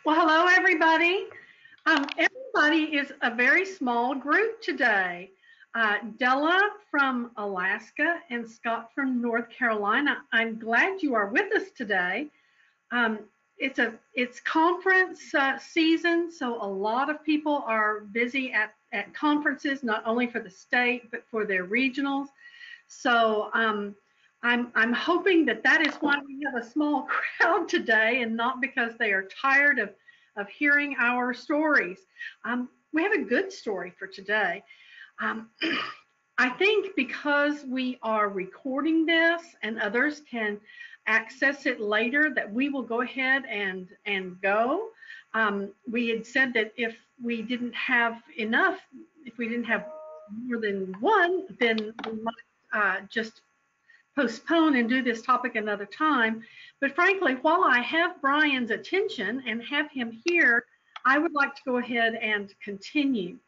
Well, hello, everybody. Everybody is a very small group today. Della from Alaska and Scott from North Carolina. I'm glad you are with us today. It's conference season, so a lot of people are busy at conferences, not only for the state but for their regionals. So I'm hoping that is why we have a small crowd today, and not because they are tired of hearing our stories. We have a good story for today. Um, I think because we are recording this and others can access it later, that we will go ahead and go. We had said that if we didn't have enough, if we didn't have more than one, then we might just postpone and do this topic another time. But frankly, while I have Brian's attention and have him here, I would like to go ahead and continue.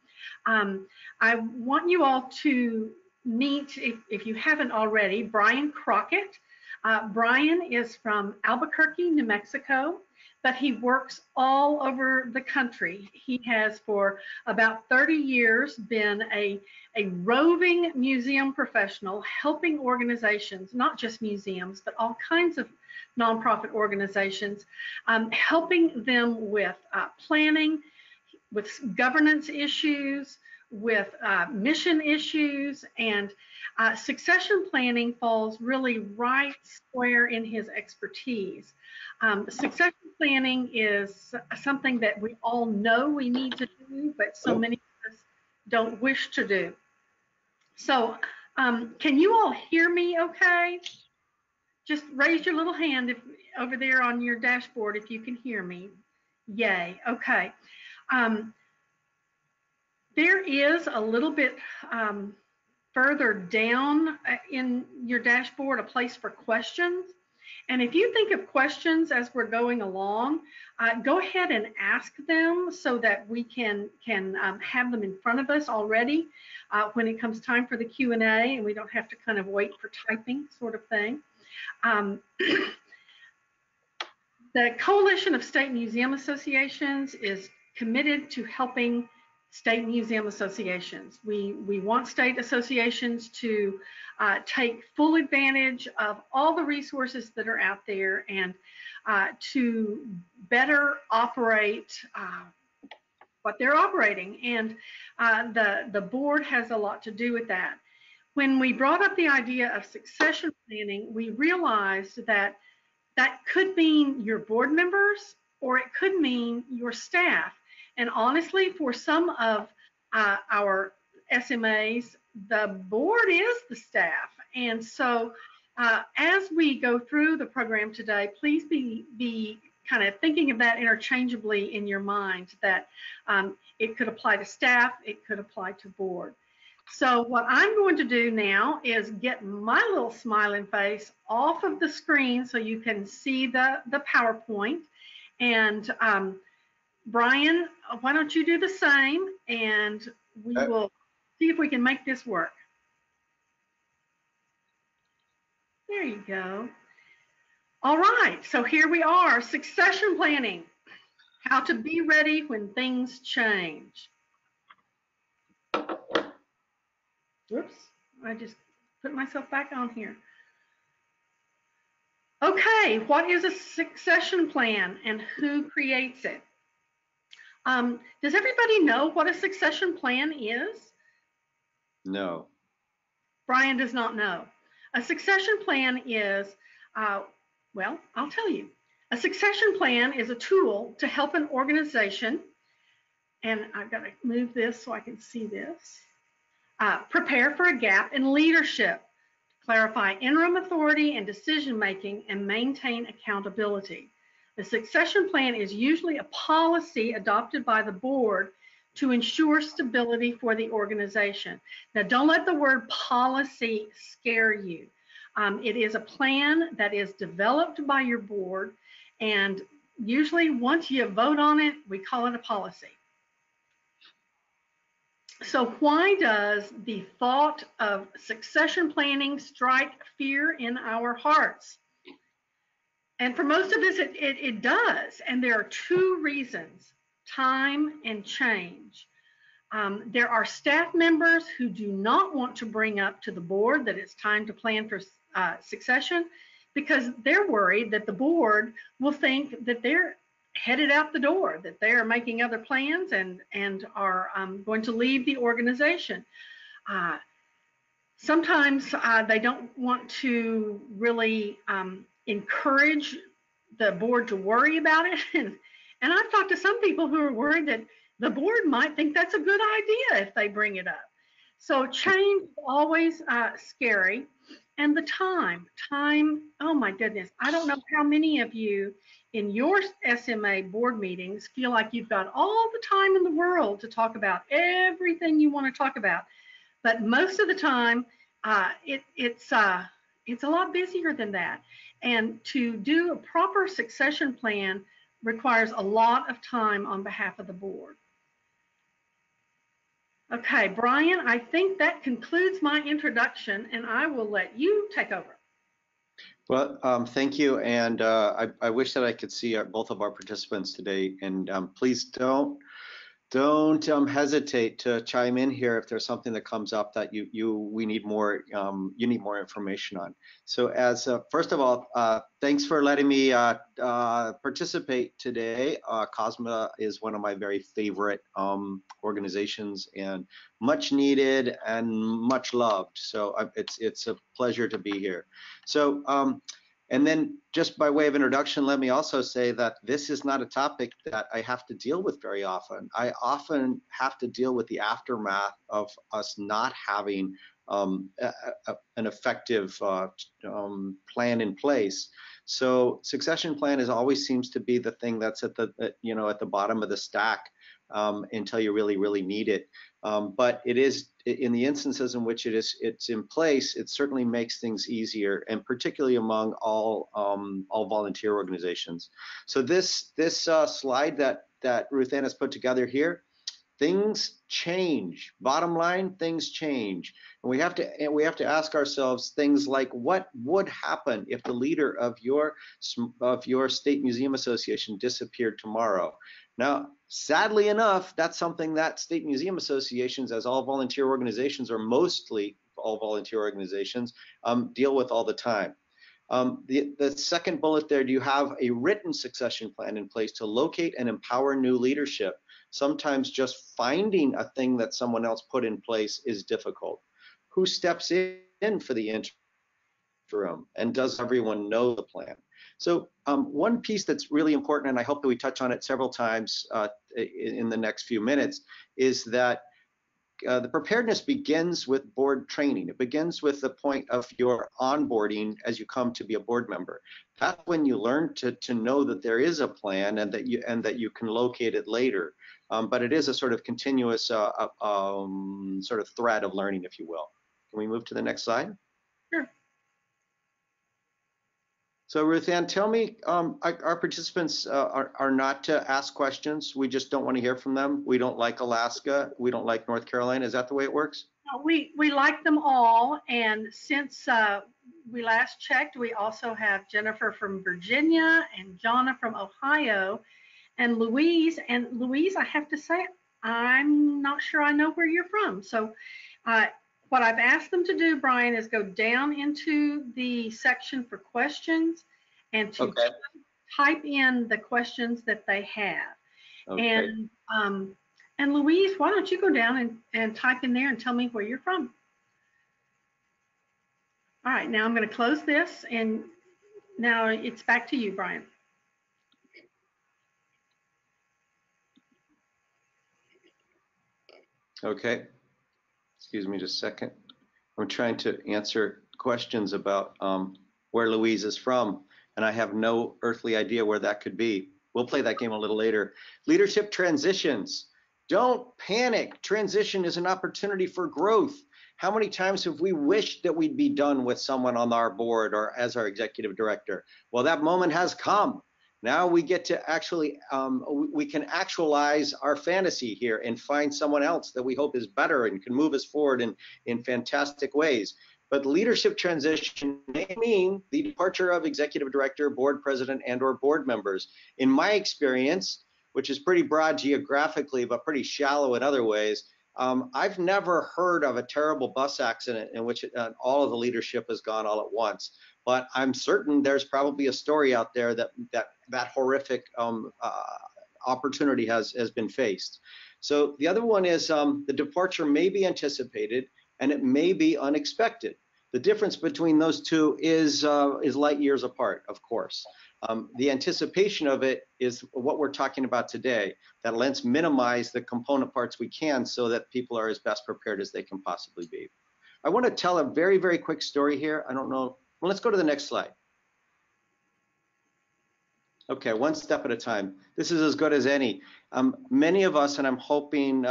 I want you all to meet, if you haven't already, Brian Crockett. Brian is from Albuquerque, New Mexico, but he works all over the country. He has for about 30 years been a roving museum professional, helping organizations, not just museums, but all kinds of nonprofit organizations, helping them with planning, with governance issues, with mission issues, and succession planning falls really right square in his expertise. Succession planning is something that we all know we need to do, but so many of us don't wish to do. So can you all hear me okay? Just raise your little hand over there on your dashboard if you can hear me. Yay, okay. There is a little bit further down in your dashboard a place for questions. And if you think of questions as we're going along, go ahead and ask them so that we can have them in front of us already when it comes time for the Q&A, and we don't have to kind of wait for typing sort of thing. The Coalition of State Museum Associations is committed to helping state museum associations. We want state associations to take full advantage of all the resources that are out there, and to better operate what they're operating. And the board has a lot to do with that. When we brought up the idea of succession planning, we realized that could mean your board members, or it could mean your staff. And honestly, for some of our SMAs, the board is the staff. And so as we go through the program today, please be kind of thinking of that interchangeably in your mind, that it could apply to staff, it could apply to board. So what I'm going to do now is get my little smiling face off of the screen so you can see the PowerPoint. And Brian, why don't you do the same, and we will see if we can make this work. There you go. All right, so here we are, succession planning, how to be ready when things change. Whoops, I just put myself back on here. Okay, what is a succession plan and who creates it? Does everybody know what a succession plan is? No. Brian does not know. A succession plan is, well, I'll tell you. A succession plan is a tool to help an organization, and I've got to move this so I can see this, prepare for a gap in leadership, clarify interim authority and decision-making, and maintain accountability. The succession plan is usually a policy adopted by the board to ensure stability for the organization. Now, don't let the word policy scare you. It is a plan that is developed by your board, and usually once you vote on it, we call it a policy. So why does the thought of succession planning strike fear in our hearts? And for most of us, it does. And there are two reasons: time and change. There are staff members who do not want to bring up to the board that it's time to plan for succession, because they're worried that the board will think that they're headed out the door, that they are making other plans and are going to leave the organization. Sometimes they don't want to really encourage the board to worry about it. And I've talked to some people who are worried that the board might think that's a good idea if they bring it up. So change is always scary. And the time, oh my goodness. I don't know how many of you in your SMA board meetings feel like you've got all the time in the world to talk about everything you want to talk about. But most of the time, it's a lot busier than that. And to do a proper succession plan requires a lot of time on behalf of the board. Okay, Brian, I think that concludes my introduction, and I will let you take over. Well, thank you. And I wish that I could see both of our participants today. And please don't hesitate to chime in here if there's something that comes up that we need more you need more information on. So as first of all, thanks for letting me participate today. COSMA is one of my very favorite organizations, and much needed and much loved. So it's a pleasure to be here. So and then just by way of introduction, let me also say that this is not a topic that I have to deal with very often. I often have to deal with the aftermath of us not having an effective plan in place. So succession plan always seems to be the thing that's at the at the bottom of the stack until you really need it. But it is, in the instances in which it's in place, it certainly makes things easier, and particularly among all volunteer organizations. So this slide that Ruth Ann has put together here, things change. Bottom line, things change, and we have to ask ourselves things like, what would happen if the leader of your state museum association disappeared tomorrow? Now, sadly enough, that's something that state museum associations, as all volunteer organizations, or mostly all volunteer organizations, deal with all the time. The second bullet there, do you have a written succession plan in place to locate and empower new leadership? Sometimes just finding a thing that someone else put in place is difficult. Who steps in for the interim, and does everyone know the plan? So one piece that's really important, and I hope that we touch on it several times in the next few minutes, is that the preparedness begins with board training. It begins with the point of your onboarding as you come to be a board member. That's when you learn to know that there is a plan and that you can locate it later. But it is a sort of continuous sort of thread of learning, if you will. Can we move to the next slide? Sure. So Ruth Ann, tell me, our participants are not to ask questions. We just don't want to hear from them. We don't like Alaska. We don't like North Carolina. Is that the way it works? We like them all. And since we last checked, we also have Jennifer from Virginia and Jonna from Ohio and Louise. And Louise, I have to say, I'm not sure I know where you're from. So what I've asked them to do, Brian, is go down into the section for questions and to type in the questions that they have. Okay. And Louise, why don't you go down and type in there and tell me where you're from? All right, now I'm going to close this, and now it's back to you, Brian. Okay. Excuse me just a second. I'm trying to answer questions about where Louise is from, and I have no earthly idea where that could be. We'll play that game a little later. Leadership transitions. Don't panic. Transition is an opportunity for growth. How many times have we wished that we'd be done with someone on our board or as our executive director? Well, that moment has come. Now we get to actually, we can actualize our fantasy here and find someone else that we hope is better and can move us forward in fantastic ways. But leadership transition may mean the departure of executive director, board president, and/or board members. In my experience, which is pretty broad geographically, but pretty shallow in other ways, I've never heard of a terrible bus accident in which all of the leadership has gone all at once. But I'm certain there's probably a story out there that horrific opportunity has been faced. So the other one is the departure may be anticipated and it may be unexpected. The difference between those two is light years apart, of course. The anticipation of it is what we're talking about today, that let's minimize the component parts we can so that people are as best prepared as they can possibly be. I want to tell a very, very quick story here. I don't know. Well, let's go to the next slide. Okay, one step at a time. This is as good as any. Many of us, and I'm hoping,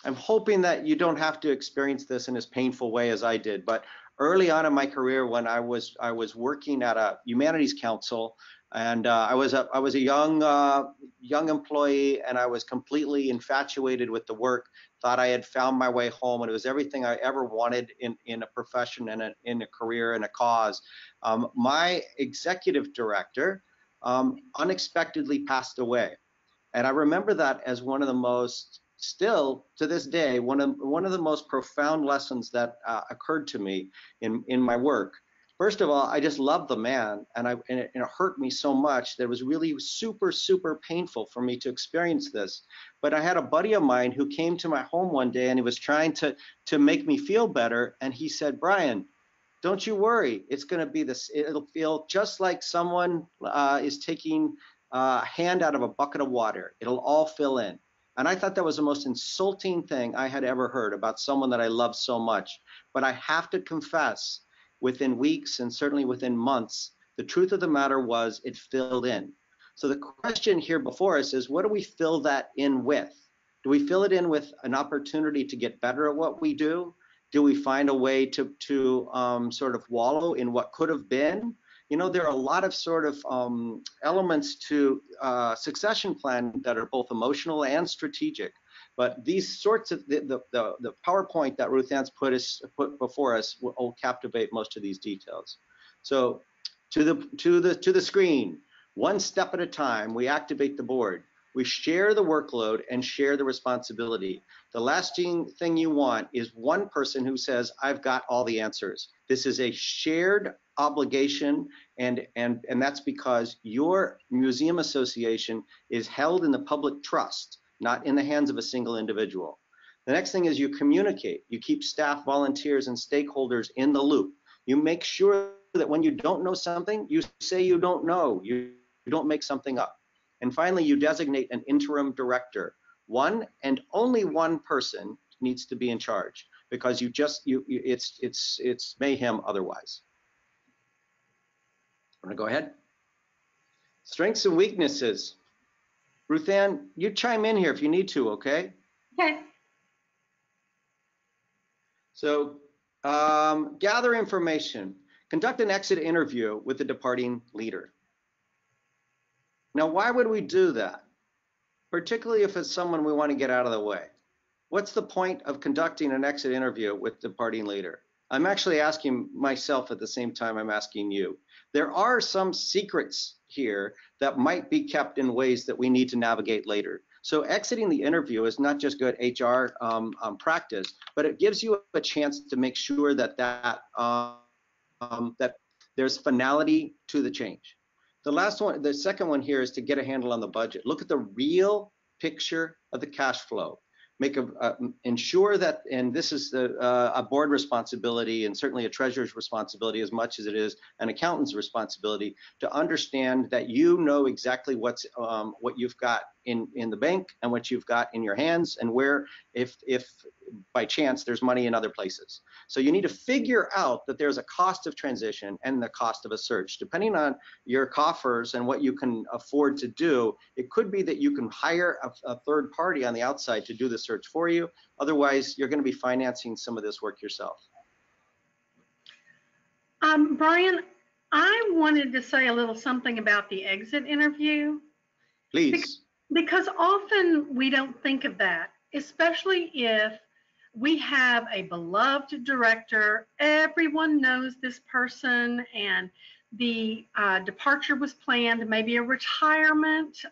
I'm hoping that you don't have to experience this in as painful way as I did. But early on in my career, when I was working at a humanities council, and I was a young employee, and I was completely infatuated with the work. Thought I had found my way home, and it was everything I ever wanted in a profession and in a career and a cause. My executive director unexpectedly passed away, and I remember that as one of the most, still to this day, one of the most profound lessons that occurred to me in my work. First of all, I just loved the man, and it hurt me so much that it was really super, super painful for me to experience this. But I had a buddy of mine who came to my home one day, and he was trying to make me feel better, and he said, "Brian, don't you worry. It's going to be this. It'll feel just like someone is taking a hand out of a bucket of water. It'll all fill in." And I thought that was the most insulting thing I had ever heard about someone that I loved so much. But I have to confess, within weeks and certainly within months, the truth of the matter was it filled in. So the question here before us is, what do we fill that in with? Do we fill it in with an opportunity to get better at what we do? Do we find a way to sort of wallow in what could have been? You know, there are a lot of sort of elements to succession plan that are both emotional and strategic. But these sorts of the PowerPoint that Ruth Ann's put before us will captivate most of these details. So to the screen, one step at a time, we activate the board. We share the workload and share the responsibility. The last thing you want is one person who says, "I've got all the answers." This is a shared obligation, and that's because your museum association is held in the public trust, not in the hands of a single individual. The next thing is you communicate. You keep staff, volunteers, and stakeholders in the loop. You make sure that when you don't know something, you say you don't know. You don't make something up. And finally, you designate an interim director. One and only one person needs to be in charge, because it's mayhem otherwise. Want to go ahead? Strengths and weaknesses. Ruth Ann, you chime in here if you need to, okay? Okay. So gather information. Conduct an exit interview with the departing leader. Now, why would we do that? Particularly if it's someone we want to get out of the way. What's the point of conducting an exit interview with the departing leader? I'm actually asking myself at the same time I'm asking you. There are some secrets here that might be kept in ways that we need to navigate later. So exiting the interview is not just good HR practice, but it gives you a chance to make sure that that there's finality to the change. The second one here is to get a handle on the budget. Look at the real picture of the cash flow. Ensure that, and this is a board responsibility and certainly a treasurer's responsibility as much as it is an accountant's responsibility, to understand that you know exactly what you've got in the bank and what you've got in your hands, and where, if by chance there's money in other places. So you need to figure out that there's a cost of transition and the cost of a search. Depending on your coffers and what you can afford to do, it could be that you can hire a third party on the outside to do the search for you. Otherwise, you're going to be financing some of this work yourself. Brian, I wanted to say a little something about the exit interview. Please. Because often we don't think of that, especially if we have a beloved director. Everyone knows this person, and the departure was planned, maybe a retirement.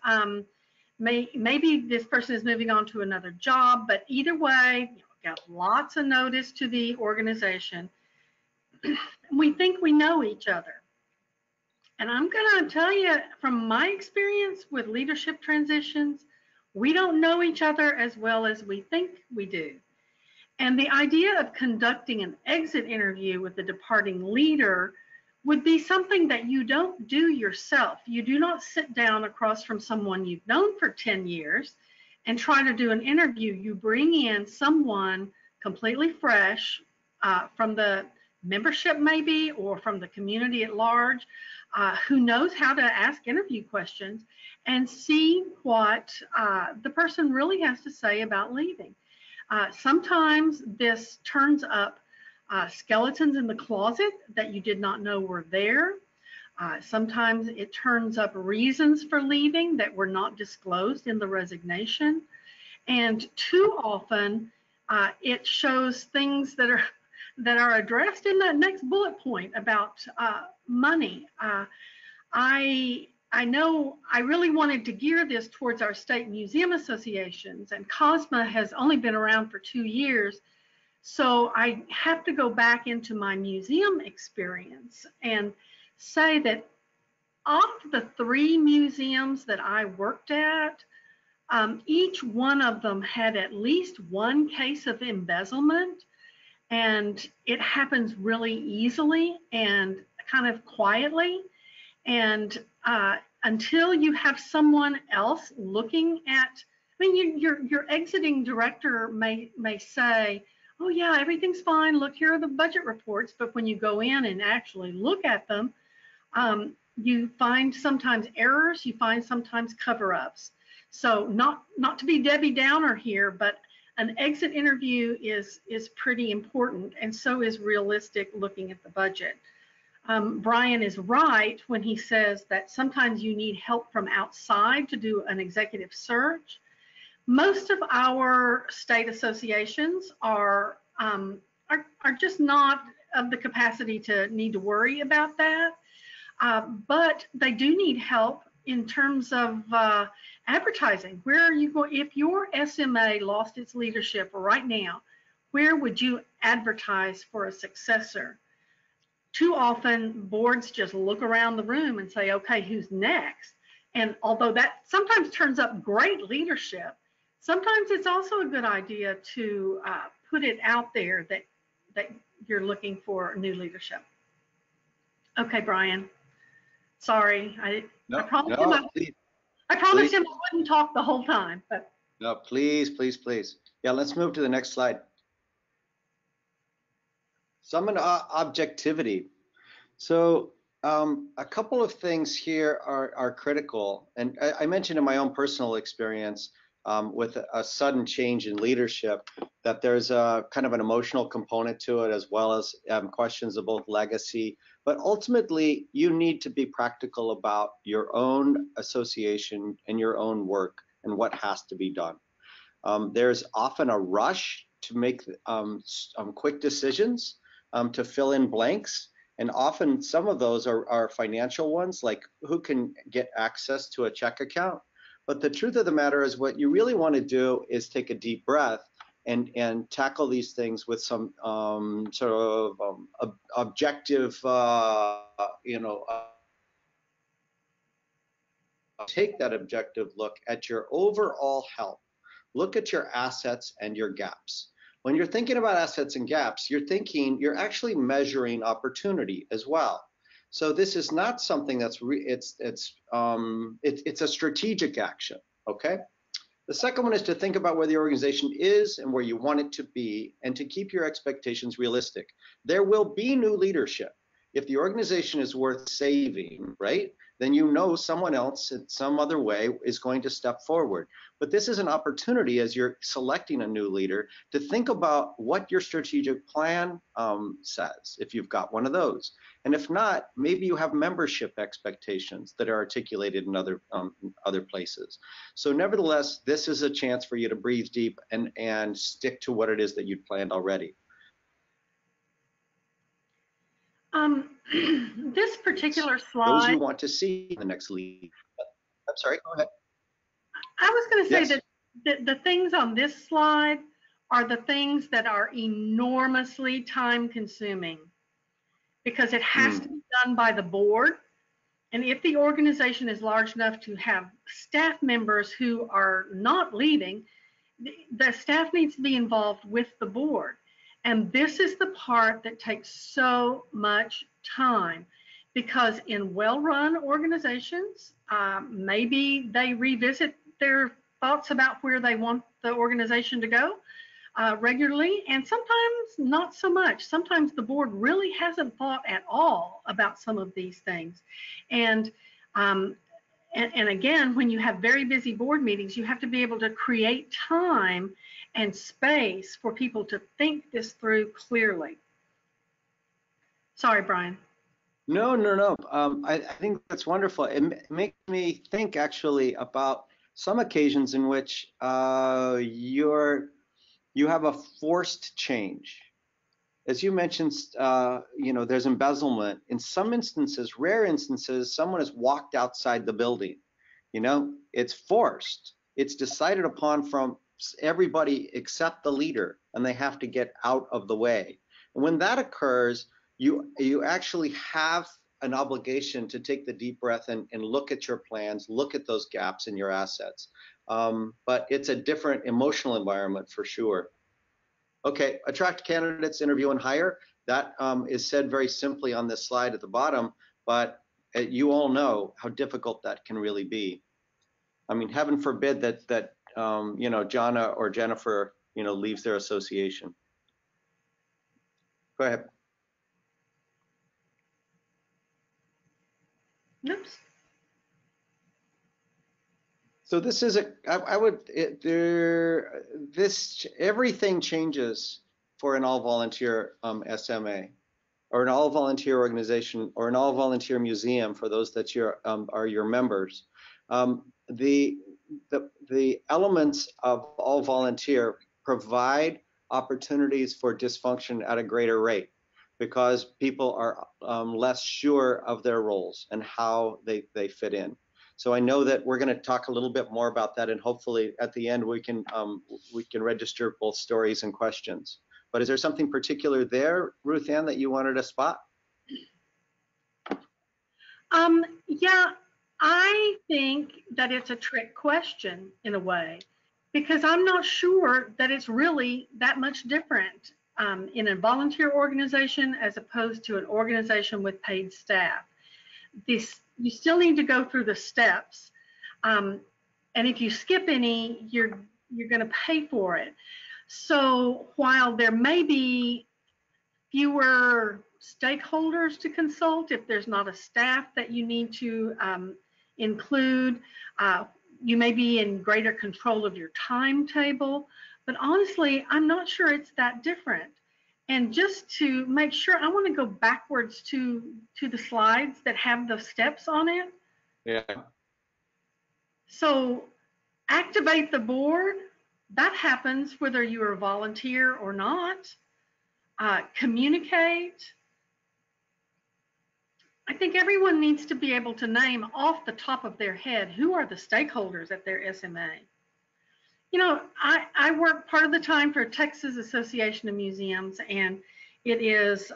Maybe this person is moving on to another job, but either way, got lots of notice to the organization. We think we know each other. And I'm going to tell you from my experience with leadership transitions, we don't know each other as well as we think we do. And the idea of conducting an exit interview with the departing leader would be something that you don't do yourself. You do not sit down across from someone you've known for 10 years and try to do an interview. You bring in someone completely fresh from the membership maybe, or from the community at large, who knows how to ask interview questions, and see what the person really has to say about leaving. Sometimes this turns up skeletons in the closet that you did not know were there. Sometimes it turns up reasons for leaving that were not disclosed in the resignation. And too often, it shows things that are addressed in that next bullet point about money. I know I really wanted to gear this towards our state museum associations, and COSMA has only been around for 2 years. So I have to go back into my museum experience and say that of the 3 museums that I worked at, each one of them had at least one case of embezzlement, and it happens really easily and kind of quietly. And until you have someone else looking at, I mean, your exiting director may say, oh yeah, everything's fine. Look, here are the budget reports. But when you go in and actually look at them, you find sometimes errors, you find sometimes cover-ups. So not to be Debbie Downer here, but an exit interview is pretty important, and so is realistic looking at the budget. Brian is right when he says that sometimes you need help from outside to do an executive search. Most of our state associations are just not of the capacity to need to worry about that, but they do need help in terms of advertising. Where are you going? If your SMA lost its leadership right now, where would you advertise for a successor? Too often, boards just look around the room and say, okay, who's next? And although that sometimes turns up great leadership, sometimes it's also a good idea to put it out there that you're looking for new leadership. Okay, Brian. Sorry, I promised him I wouldn't talk the whole time. But no, please. Yeah, let's move to the next slide. Some objectivity. So a couple of things here are critical, and I mentioned in my own personal experience with a sudden change in leadership that there's a kind of an emotional component to it, as well as questions of both legacy. But ultimately, you need to be practical about your own association and your own work and what has to be done. There's often a rush to make quick decisions, to fill in blanks. And often some of those are financial ones, like who can get access to a check account. But the truth of the matter is what you really want to do is take a deep breath and tackle these things with some sort of objective, take that objective look at your overall health. Look at your assets and your gaps. When you're thinking about assets and gaps, you're actually measuring opportunity as well. So this is not something that's it's a strategic action. Okay. The second one is to think about where the organization is and where you want it to be, and to keep your expectations realistic. There will be new leadership. If the organization is worth saving, right, then you know someone else in some other way is going to step forward. But this is an opportunity, as you're selecting a new leader, to think about what your strategic plan says, if you've got one of those, And if not, maybe you have membership expectations that are articulated in other places. So nevertheless, this is a chance for you to breathe deep and stick to what it is that you'd planned already. This particular Those you slide, want to see in the next lead. I'm sorry, go ahead. I was going to say Yes. that the things on this slide are the things that are enormously time consuming because it has to be done by the board. And if the organization is large enough to have staff members who are not leaving, the staff needs to be involved with the board. And this is the part that takes so much time because in well-run organizations, maybe they revisit their thoughts about where they want the organization to go regularly, and sometimes not so much. Sometimes the board really hasn't thought at all about some of these things. And again, when you have very busy board meetings, you have to be able to create time and space for people to think this through clearly. Sorry, Brian. No. I think that's wonderful. It makes me think actually about some occasions in which you have a forced change. As you mentioned, there's embezzlement. In some instances, rare instances, someone has walked outside the building. It's forced. It's decided upon from everybody except the leader, and they have to get out of the way. And when that occurs, you actually have an obligation to take the deep breath and look at your plans, look at those gaps in your assets. But it's a different emotional environment for sure. Okay, attract candidates, interview, and hire. That is said very simply on this slide at the bottom, but you all know how difficult that can really be. I mean, heaven forbid that Jonna or Jennifer, leaves their association. Go ahead. Oops. So this is everything changes for an all-volunteer SMA, or an all-volunteer organization, or an all-volunteer museum for those that are your members. The elements of all-volunteer provide opportunities for dysfunction at a greater rate because people are less sure of their roles and how they fit in. So I know that we're going to talk a little bit more about that, and hopefully at the end we can register both stories and questions. But is there something particular there, Ruth Ann, that you wanted to spot? Yeah, I think that it's a trick question in a way, because I'm not sure that it's really that much different in a volunteer organization as opposed to an organization with paid staff. You still need to go through the steps, and if you skip any, you're going to pay for it. So while there may be fewer stakeholders to consult, if there's not a staff that you need to include, you may be in greater control of your timetable. But honestly, I'm not sure it's that different. And just to make sure, I want to go backwards to the slides that have the steps on it. Yeah. So activate the board. That happens whether you're a volunteer or not. Communicate. I think everyone needs to be able to name off the top of their head who are the stakeholders at their SMA. I work part of the time for Texas Association of Museums, and it is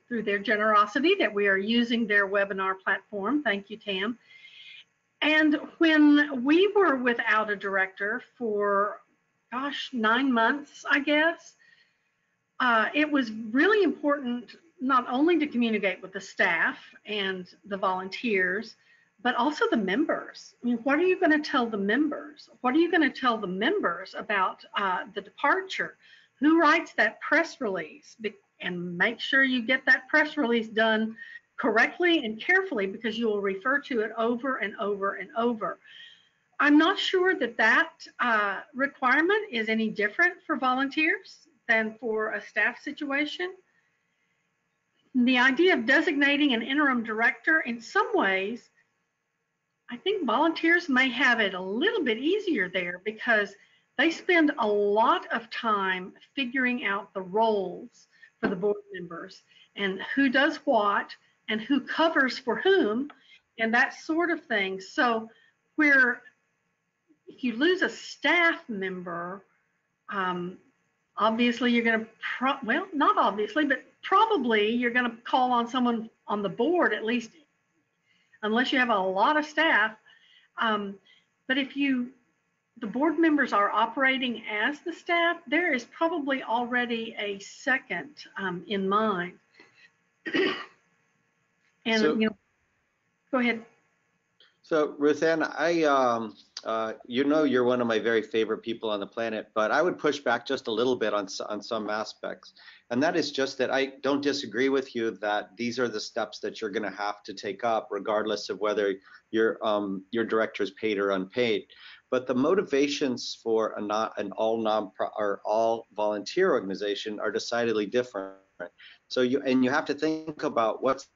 through their generosity that we are using their webinar platform. Thank you, Tam. And when we were without a director for, 9 months, I guess, it was really important not only to communicate with the staff and the volunteers, but also the members. I mean, what are you going to tell the members? What are you going to tell the members about the departure? Who writes that press release? And make sure you get that press release done correctly and carefully, because you will refer to it over and over and over. I'm not sure that requirement is any different for volunteers than for a staff situation. The idea of designating an interim director, in some ways, I think volunteers may have it a little bit easier there because they spend a lot of time figuring out the roles for the board members and who does what and who covers for whom and that sort of thing. So where if you lose a staff member, obviously you're going to, well, not obviously, but probably you're going to call on someone on the board, at least unless you have a lot of staff. But if the board members are operating as the staff, there is probably already a second in mind. And So, go ahead. So Ruth Ann, you're one of my very favorite people on the planet, but I would push back just a little bit on some aspects. And that is just that I don't disagree with you that these are the steps that you're going to have to take up, regardless of whether your director is paid or unpaid. But the motivations for an all volunteer organization are decidedly different. So you have to think about what's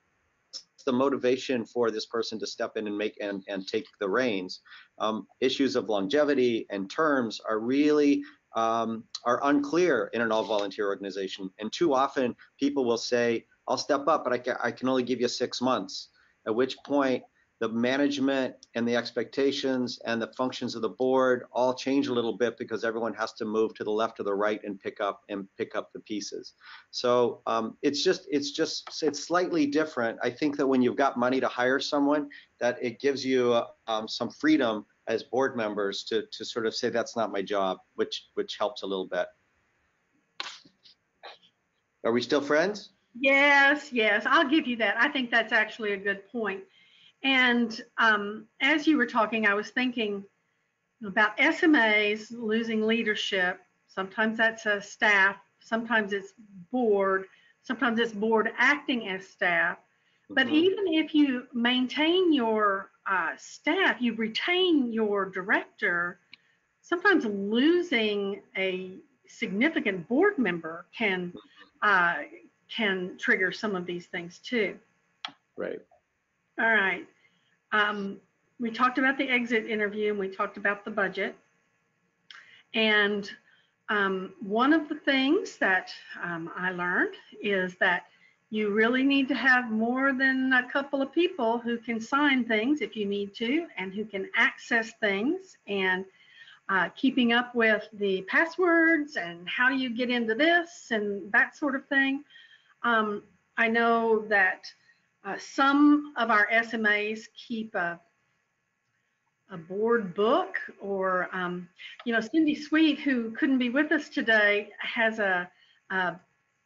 the motivation for this person to step in and take the reins. Issues of longevity and terms are really are unclear in an all-volunteer organization. And too often people will say, I'll step up, but I can only give you 6 months, at which point the management and the expectations and the functions of the board all change a little bit because everyone has to move to the left or the right and pick up the pieces. So it's slightly different. I think that when you've got money to hire someone, that it gives you some freedom as board members to sort of say that's not my job, which helps a little bit. Are we still friends? Yes, I'll give you that. I think that's actually a good point. And as you were talking, I was thinking about SMAs losing leadership. Sometimes that's a staff, sometimes it's board acting as staff. But even if you maintain your staff, you retain your director, sometimes losing a significant board member can trigger some of these things too. Right. All right. We talked about the exit interview and we talked about the budget. And one of the things that I learned is that you really need to have more than a couple of people who can sign things if you need to and who can access things, and keeping up with the passwords and how do you get into this and that sort of thing. I know that some of our SMAs keep a board book, or Cindy Sweet, who couldn't be with us today, has a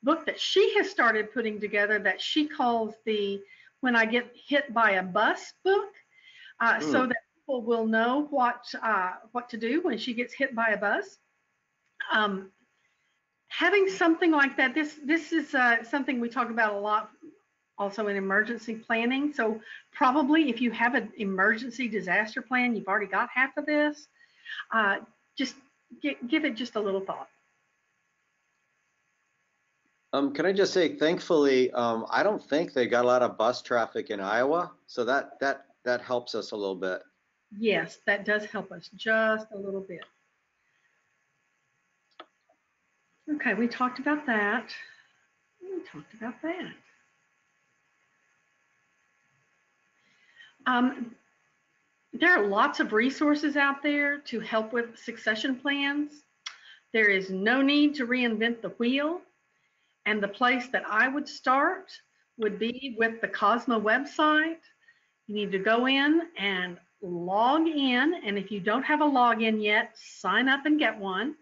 book that she has started putting together that she calls the "When I Get Hit by a Bus" book, so that people will know what to do when she gets hit by a bus. Having something like that, this is something we talk about a lot also in emergency planning. So probably if you have an emergency disaster plan, you've already got half of this. Just give it just a little thought. Can I just say, thankfully, I don't think they got a lot of bus traffic in Iowa, so that helps us a little bit. Yes, that does help us just a little bit. Okay, we talked about that. There are lots of resources out there to help with succession plans. There is no need to reinvent the wheel. And the place that I would start would be with the COSMA website. You need to go in and log in. And if you don't have a login yet, sign up and get one.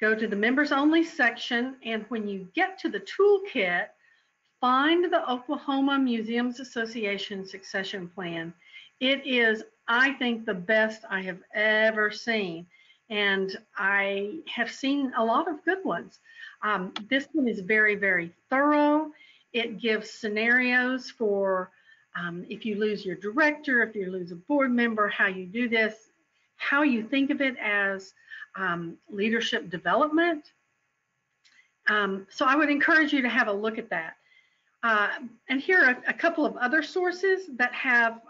Go to the members only section. And when you get to the toolkit, find the Oklahoma Museums Association succession plan. It is, I think, the best I have ever seen. And I have seen a lot of good ones. This one is very, very thorough. It gives scenarios for if you lose your director, if you lose a board member, how you do this, how you think of it as leadership development. So I would encourage you to have a look at that. And here are a couple of other sources that have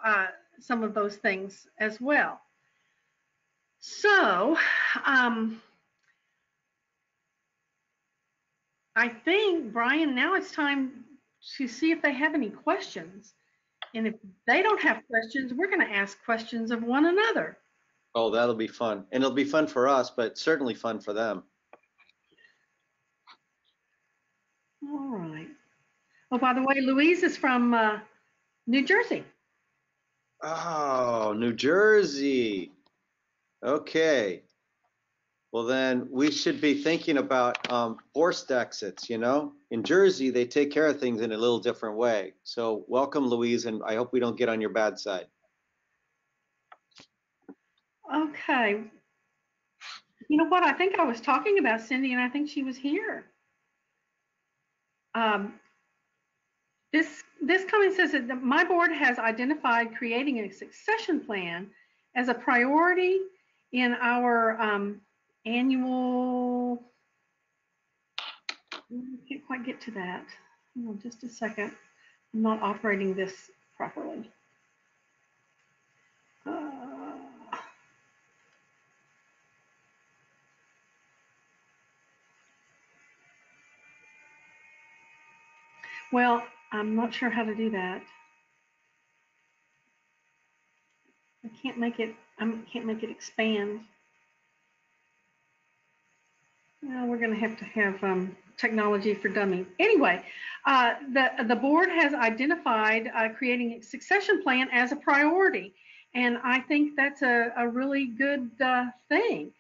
some of those things as well. So I think, Brian, now it's time to see if they have any questions. And if they don't have questions, we're going to ask questions of one another. Oh, that'll be fun. And it'll be fun for us, but certainly fun for them. All right. Oh, by the way, Louise is from New Jersey. Oh, New Jersey. Okay. Well, then we should be thinking about forced exits, you know? In Jersey, they take care of things in a little different way. So welcome, Louise, and I hope we don't get on your bad side. Okay. You know what? I think I was talking about Cindy, and I think she was here. This comment says that my board has identified creating a succession plan as a priority in our annual. I can't quite get to that. Hold on just a second. I'm not operating this properly. Well, I'm not sure how to do that. I can't make it. I can't make it expand. Well, we're going to have technology for dummies. Anyway, the board has identified creating a succession plan as a priority, and I think that's a really good thing.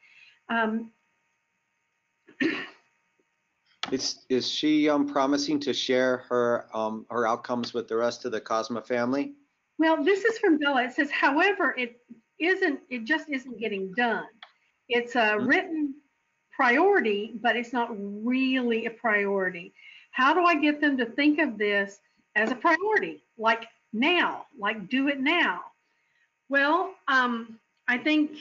Is she promising to share her her outcomes with the rest of the COSMA family? Well, this is from Bella. It says, however, it just isn't getting done. It's a written priority, but it's not really a priority. How do I get them to think of this as a priority? Like now, like do it now. Well, I think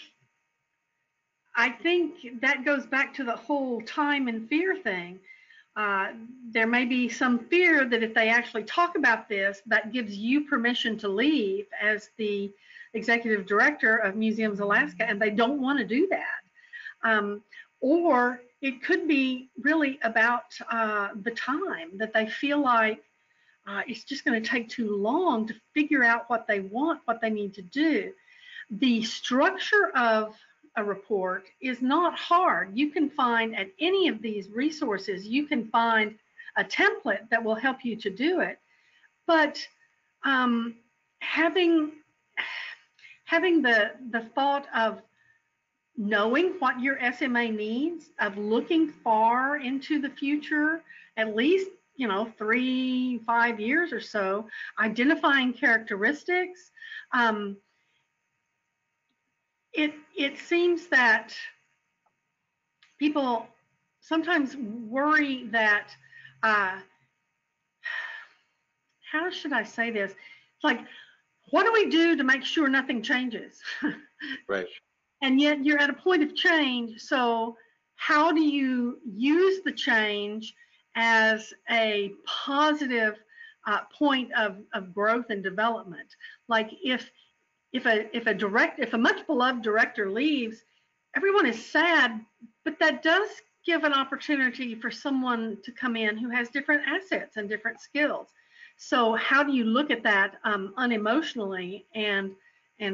that goes back to the whole time and fear thing. There may be some fear that if they actually talk about this, that gives you permission to leave as the executive director of Museums Alaska, and they don't want to do that. Or it could be really about the time that they feel like it's just going to take too long to figure out what they want, what they need to do. The structure of a report is not hard. You can find at any of these resources, you can find a template that will help you to do it. But having the thought of knowing what your SMA needs, of looking far into the future, at least 3-5 years or so, identifying characteristics. It seems that people sometimes worry that, how should I say this? It's like, what do we do to make sure nothing changes? Right. And yet you're at a point of change. So how do you use the change as a positive point of growth and development? Like if a much beloved director leaves, everyone is sad, but that does give an opportunity for someone to come in who has different assets and different skills. So how do you look at that unemotionally and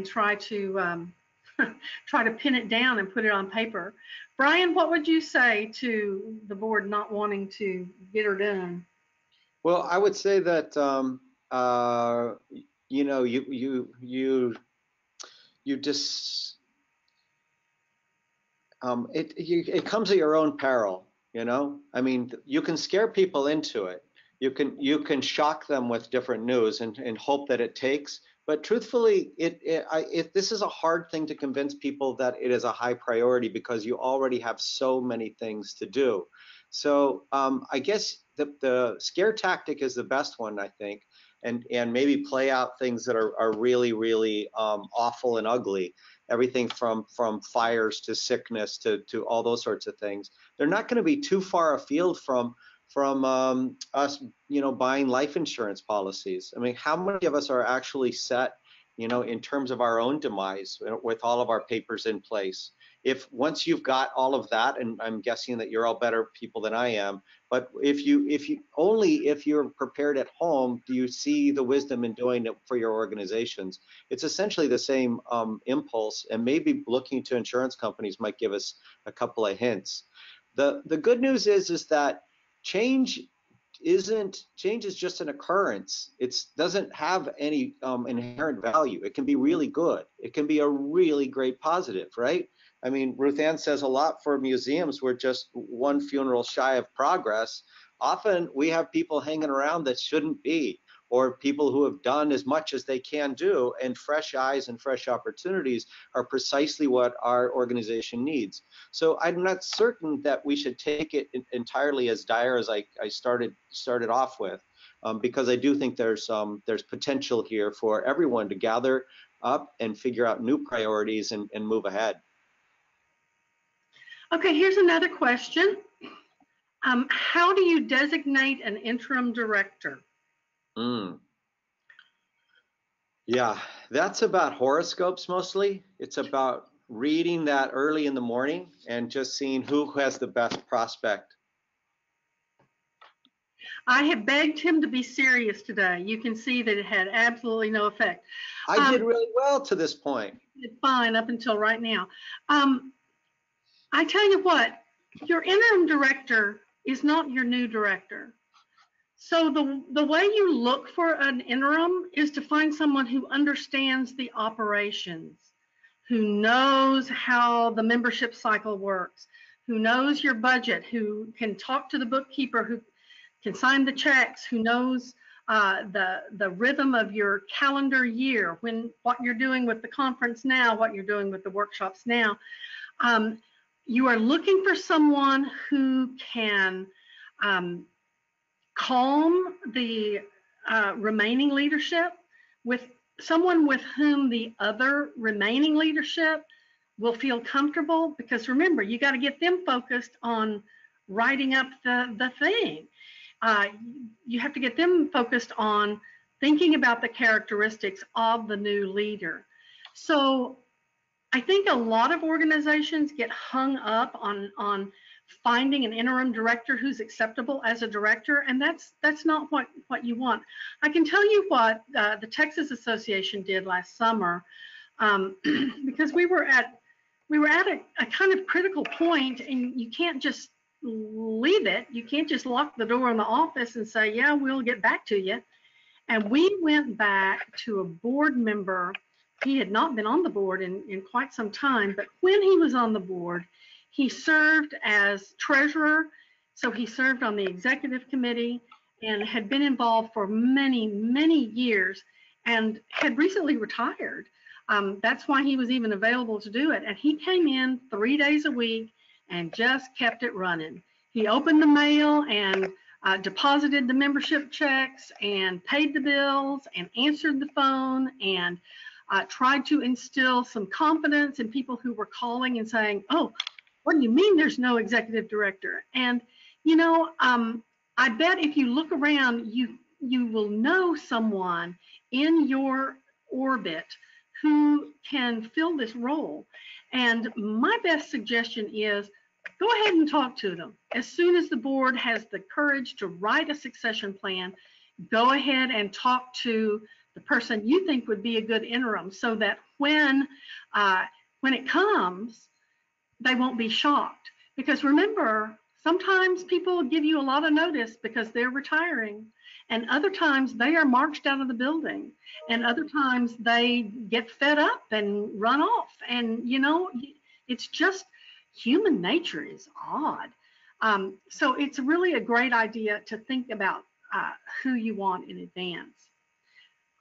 try to try to pin it down and put it on paper? Brian, what would you say to the board not wanting to get her done? Well, I would say that you just it comes at your own peril. I mean, you can scare people into it. You can shock them with different news and hope that it takes. But truthfully, this is a hard thing to convince people that it is a high priority because you already have so many things to do. So I guess the scare tactic is the best one, I think, and maybe play out things that are really, really awful and ugly. Everything from fires to sickness to all those sorts of things. They're not going to be too far afield from from us, buying life insurance policies. I mean, how many of us are actually set, in terms of our own demise with all of our papers in place? If once you've got all of that, and I'm guessing that you're all better people than I am, but if you're prepared at home, do you see the wisdom in doing it for your organizations? It's essentially the same impulse, and maybe looking to insurance companies might give us a couple of hints. The good news is that change is just an occurrence. It doesn't have any inherent value. It can be really good. It can be a really great positive, right? I mean, Ruth Ann says a lot for museums. We're just one funeral shy of progress. Often we have people hanging around that shouldn't be, or people who have done as much as they can do, and fresh eyes and fresh opportunities are precisely what our organization needs. So I'm not certain that we should take it entirely as dire as I started off with, because I do think there's potential here for everyone to gather up and figure out new priorities and move ahead. Okay, here's another question. How do you designate an interim director? Yeah, that's about horoscopes mostly. It's about reading that early in the morning and just seeing who has the best prospect. I have begged him to be serious today. You can see that it had absolutely no effect. I did really well to this point. Did fine up until right now. I tell you what, your interim director is not your new director. So the way you look for an interim is to find someone who understands the operations, who knows how the membership cycle works, who knows your budget, who can talk to the bookkeeper, who can sign the checks, who knows the rhythm of your calendar year, what you're doing with the conference now, what you're doing with the workshops now. You are looking for someone who can calm the remaining leadership, with someone with whom the other remaining leadership will feel comfortable, because remember, you got to get them focused on writing up the thing. You have to get them focused on thinking about the characteristics of the new leader. So I think a lot of organizations get hung up on finding an interim director who's acceptable as a director, and that's not what you want. I can tell you what the Texas Association did last summer, because we were at a kind of critical point, and you can't just leave it. You can't just lock the door in the office and say, yeah, we'll get back to you. And we went back to a board member. He had not been on the board in quite some time, but when he was on the board, he served as treasurer. So he served on the executive committee and had been involved for many, many years and had recently retired. That's why he was even available to do it. And he came in 3 days a week and just kept it running. He opened the mail and deposited the membership checks and paid the bills and answered the phone and tried to instill some confidence in people who were calling and saying, oh, what do you mean there's no executive director? And, I bet if you look around, you will know someone in your orbit who can fill this role. And my best suggestion is go ahead and talk to them. As soon as the board has the courage to write a succession plan, go ahead and talk to the person you think would be a good interim, so that when it comes, they won't be shocked. Because remember, sometimes people give you a lot of notice because they're retiring, and other times they are marched out of the building, and other times they get fed up and run off. And it's just human nature is odd. So it's really a great idea to think about who you want in advance.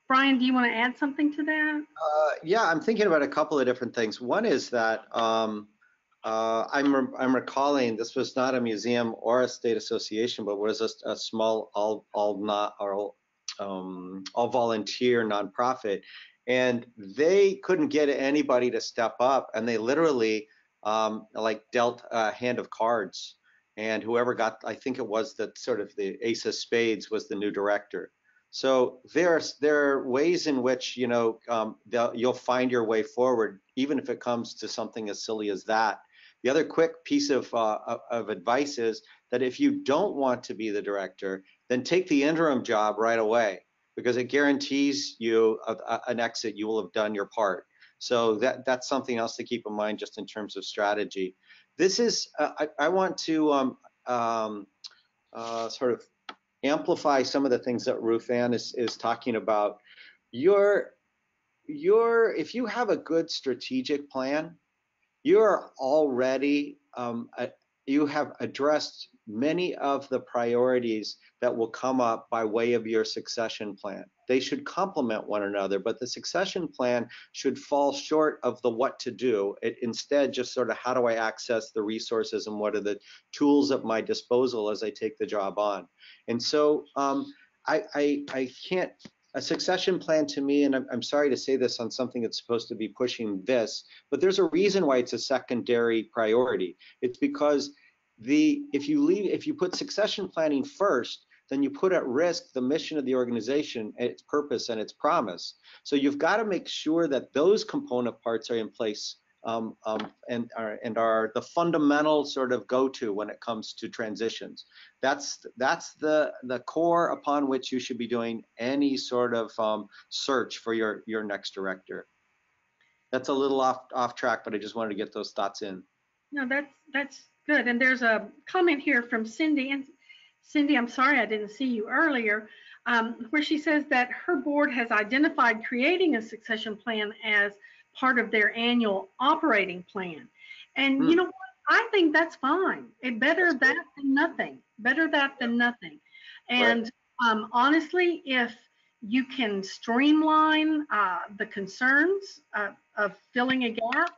Brian, do you want to add something to that? Yeah, I'm thinking about a couple of different things. One is that I'm recalling this was not a museum or a state association, but was a small all volunteer nonprofit, and they couldn't get anybody to step up, and they literally dealt a hand of cards. and whoever got, I think it was that sort of the ace of spades was the new director. So there are ways in which, you know, you'll find your way forward, even if it comes to something as silly as that. The other quick piece of advice is that if you don't want to be the director, then take the interim job right away, because it guarantees you an exit. You will have done your part. So that's something else to keep in mind just in terms of strategy. This is, I want to sort of amplify some of the things that Ruth Ann is talking about. Your, if you have a good strategic plan, you're already, you have addressed many of the priorities that will come up by way of your succession plan. They should complement one another, but the succession plan should fall short of the what to do. It instead just sort of, how do I access the resources and what are the tools at my disposal as I take the job on? And so I can't, a succession plan to me, and I'm sorry to say this on something that's supposed to be pushing this, but there's a reason why it's a secondary priority. It's because if you put succession planning first, then you put at risk the mission of the organization, its purpose, and its promise. So you've got to make sure that those component parts are in place, and are the fundamental sort of go-to when it comes to transitions. That's the core upon which you should be doing any sort of search for your next director. That's a little off track, but I just wanted to get those thoughts in. No, that's good. And there's a comment here from Cindy. And Cindy, I'm sorry I didn't see you earlier, where she says that her board has identified creating a succession plan as part of their annual operating plan. And you know what? I think that's fine. Better that than nothing. Better that than nothing. And honestly, if you can streamline the concerns of filling a gap,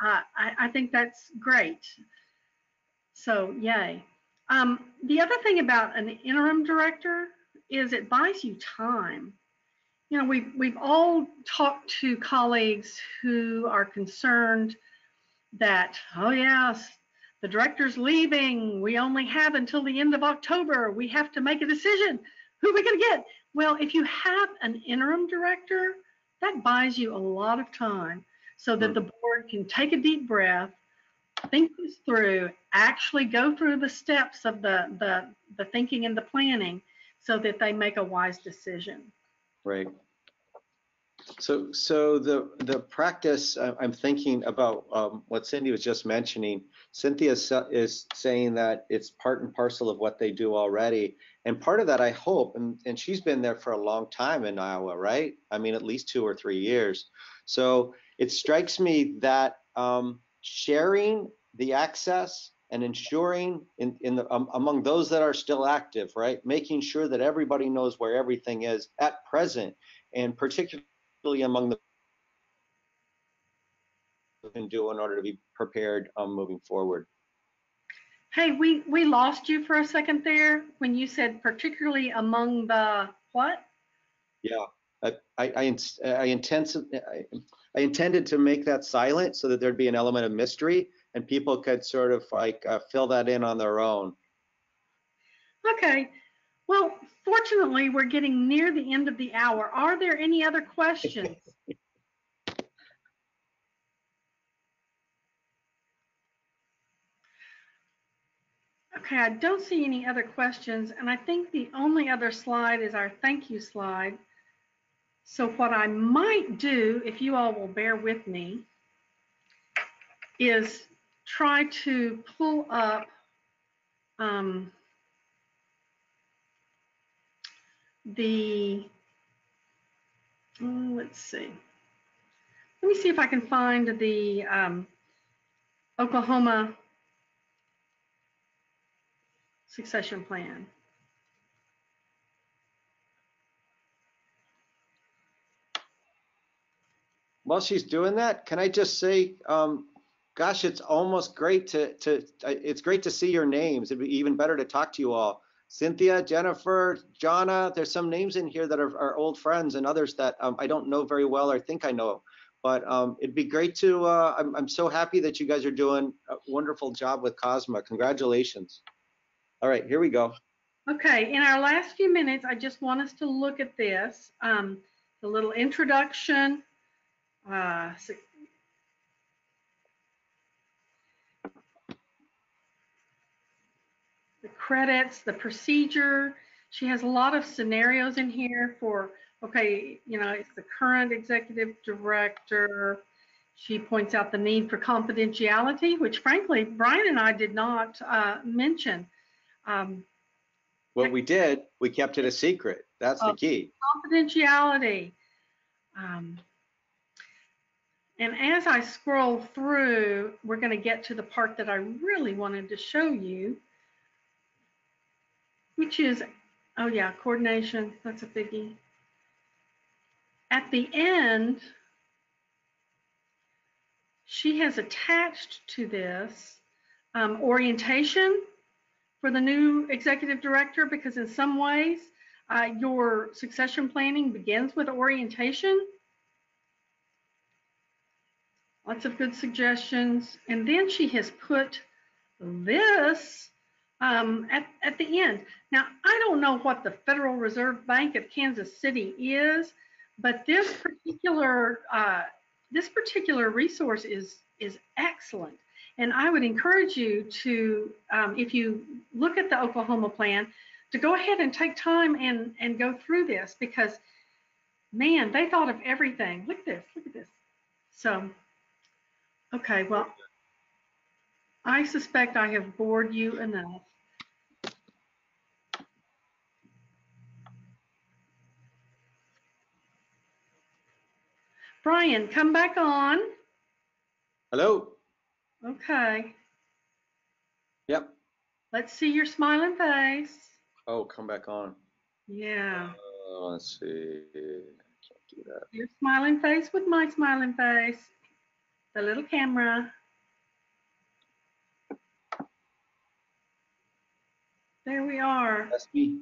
I think that's great. So yay. The other thing about an interim director is it buys you time. You know, we've all talked to colleagues who are concerned that, oh yes, the director's leaving. We only have until the end of October. We have to make a decision. Who are we going to get? Well, if you have an interim director, that buys you a lot of time so that the board can take a deep breath, think this through, actually go through the steps of the thinking and the planning so that they make a wise decision. Right. So the practice, I'm thinking about what Cindy was just mentioning. Cynthia is saying that it's part and parcel of what they do already. And part of that, I hope, and she's been there for a long time in Iowa, right? I mean, at least 2 or 3 years. So it strikes me that sharing the access and ensuring among those that are still active, right? Making sure that everybody knows where everything is at present, and particularly among the can do in order to be prepared moving forward. Hey, we lost you for a second there when you said particularly among the what? Yeah, I intended to make that silent so that there'd be an element of mystery and people could sort of like fill that in on their own. Okay. Well, fortunately, we're getting near the end of the hour. Are there any other questions? Okay, I don't see any other questions, and I think the only other slide is our thank you slide. So what I might do, if you all will bear with me, is try to pull up let's see. Let me see if I can find the Oklahoma succession plan. While she's doing that, can I just say, gosh, it's almost great it's great to see your names. It'd be even better to talk to you all. Cynthia, Jennifer, Jonna, there's some names in here that are old friends and others that I don't know very well or think I know. But it'd be great to, I'm so happy that you guys are doing a wonderful job with COSMA. Congratulations. All right, here we go. Okay, in our last few minutes, I just want us to look at this, the little introduction, the credits, the procedure. She has a lot of scenarios in here for, okay, you know, it's the current executive director. She points out the need for confidentiality, which frankly, Brian and I did not mention. What we did, we kept it a secret. That's the key. Confidentiality. And as I scroll through, we're going to get to the part that I really wanted to show you, which is, oh yeah, coordination. That's a biggie. At the end, she has attached to this orientation for the new executive director, because in some ways, your succession planning begins with orientation. Lots of good suggestions. And then she has put this at the end. Now, I don't know what the Federal Reserve Bank of Kansas City is, but this particular resource is excellent. And I would encourage you to, if you look at the Oklahoma plan, to go ahead and take time and go through this, because, man, they thought of everything. Look at this, look at this. So, okay, well, I suspect I have bored you enough. Brian, come back on. Hello? Okay. Yep. Let's see your smiling face. Oh, come back on. Yeah. Let's see. I can't do that. Your smiling face with my smiling face. The little camera. There we are. That's me.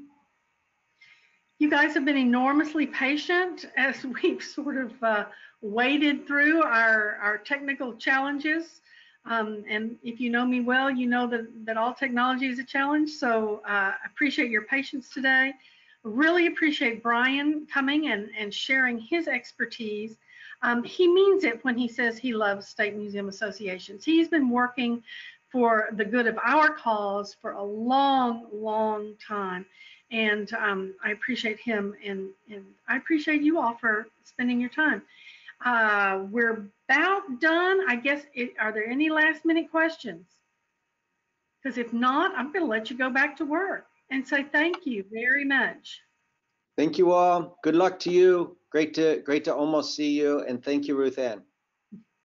You guys have been enormously patient as we've sort of waded through our technical challenges. And if you know me well, you know that all technology is a challenge. So I appreciate your patience today. Really appreciate Brian coming and sharing his expertise. He means it when he says he loves state museum associations. He's been working for the good of our cause for a long, long time. And I appreciate him, and I appreciate you all for spending your time. We're about done. I guess, are there any last minute questions? Because if not, I'm going to let you go back to work and say thank you very much. Thank you all. Good luck to you. Great to almost see you. And thank you, Ruth Ann.